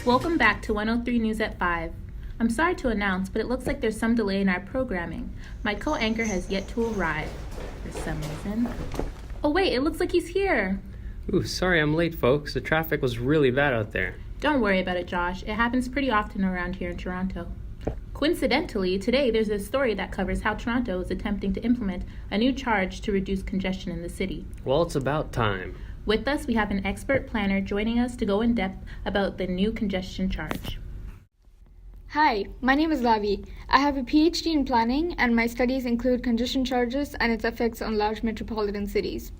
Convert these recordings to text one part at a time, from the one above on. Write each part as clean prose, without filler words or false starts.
Welcome back to 103 News at 5. I'm sorry to announce, but it looks like there's some delay in our programming. My co-anchor has yet to arrive for some reason. Oh wait, it looks like he's here. Ooh, sorry I'm late, folks. The traffic was really bad out there. Don't worry about it, Josh. It happens pretty often around here in Toronto. Coincidentally, today there's a story that covers how Toronto is attempting to implement a new charge to reduce congestion in the city. Well, it's about time. With us, we have an expert planner joining us to go in depth about the new congestion charge. Hi, my name is Lavy. I have a PhD in planning, and my studies include congestion charges and its effects on large metropolitan cities.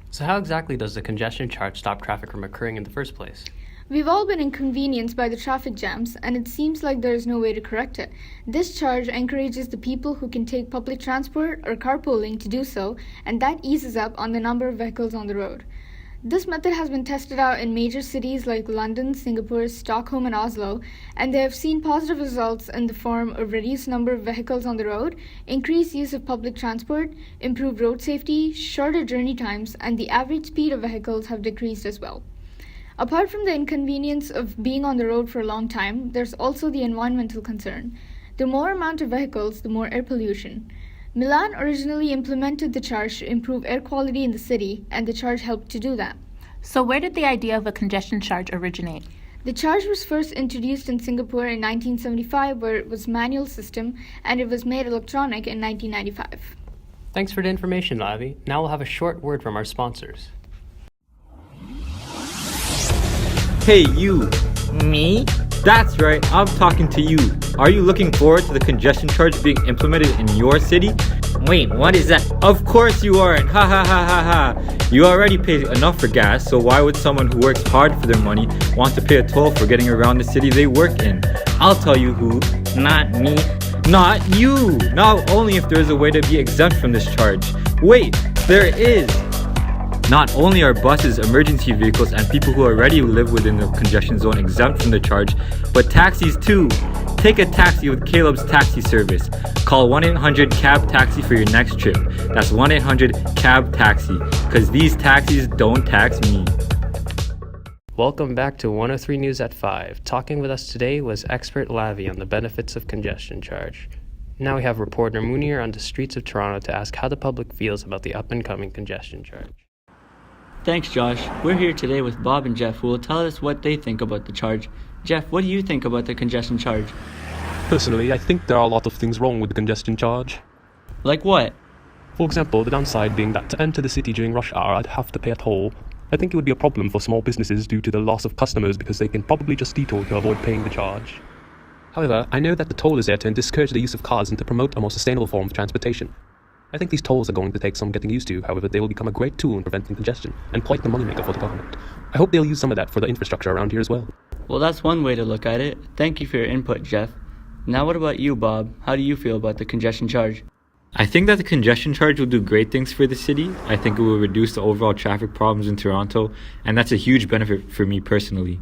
So how exactly does the congestion charge stop traffic from occurring in the first place? We've all been inconvenienced by the traffic jams, and it seems like there is no way to correct it. This charge encourages the people who can take public transport or carpooling to do so, and that eases up on the number of vehicles on the road. This method has been tested out in major cities like London, Singapore, Stockholm, and Oslo, and they have seen positive results in the form of reduced number of vehicles on the road, increased use of public transport, improved road safety, shorter journey times, and the average speed of vehicles have decreased as well. Apart from the inconvenience of being on the road for a long time, there's also the environmental concern. The more amount of vehicles, the more air pollution. Milan originally implemented the charge to improve air quality in the city, and the charge helped to do that. So where did the idea of a congestion charge originate? The charge was first introduced in Singapore in 1975, where it was a manual system, and it was made electronic in 1995. Thanks for the information, Lavi. Now we'll have a short word from our sponsors. Hey, you. Me? That's right, I'm talking to you. Are you looking forward to the congestion charge being implemented in your city? Wait, what is that? Of course you aren't. Ha ha ha ha ha. You already pay enough for gas, so why would someone who works hard for their money want to pay a toll for getting around the city they work in? I'll tell you who. Not me. Not you. Not only if there is a way to be exempt from this charge. Wait, there is. Not only are buses, emergency vehicles, and people who already live within the congestion zone exempt from the charge, but taxis too. Take a taxi with Caleb's taxi service. Call 1-800-CAB-TAXI for your next trip. That's 1-800-CAB-TAXI, because these taxis don't tax me. Welcome back to 103 News at 5. Talking with us today was expert Lavi on the benefits of congestion charge. Now we have reporter Muneer on the streets of Toronto to ask how the public feels about the up-and-coming congestion charge. Thanks, Josh. We're here today with Bob and Jeff, who will tell us what they think about the charge. Jeff, what do you think about the congestion charge? Personally, I think there are a lot of things wrong with the congestion charge. Like what? For example, the downside being that to enter the city during rush hour, I'd have to pay a toll. I think it would be a problem for small businesses due to the loss of customers because they can probably just detour to avoid paying the charge. However, I know that the toll is there to discourage the use of cars and to promote a more sustainable form of transportation. I think these tolls are going to take some getting used to, however they will become a great tool in preventing congestion, and quite the moneymaker for the government. I hope they'll use some of that for the infrastructure around here as well. Well, that's one way to look at it. Thank you for your input, Jeff. Now what about you, Bob? How do you feel about the congestion charge? I think that the congestion charge will do great things for the city. I think it will reduce the overall traffic problems in Toronto, and that's a huge benefit for me personally.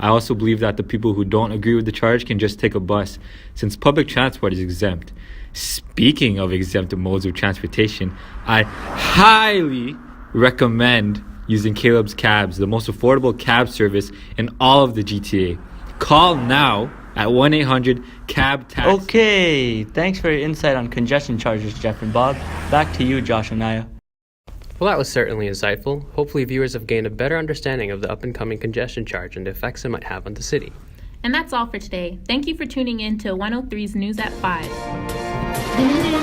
I also believe that the people who don't agree with the charge can just take a bus, since public transport is exempt. Speaking of exempt modes of transportation, I highly recommend using Caleb's Cabs, the most affordable cab service in all of the GTA. Call now at 1-800-CAB-TAXI. Okay, thanks for your insight on congestion charges, Jeff and Bob. Back to you, Josh and Nya. Well, that was certainly insightful. Hopefully viewers have gained a better understanding of the up-and-coming congestion charge and the effects it might have on the city. And that's all for today. Thank you for tuning in to 103's News at 5.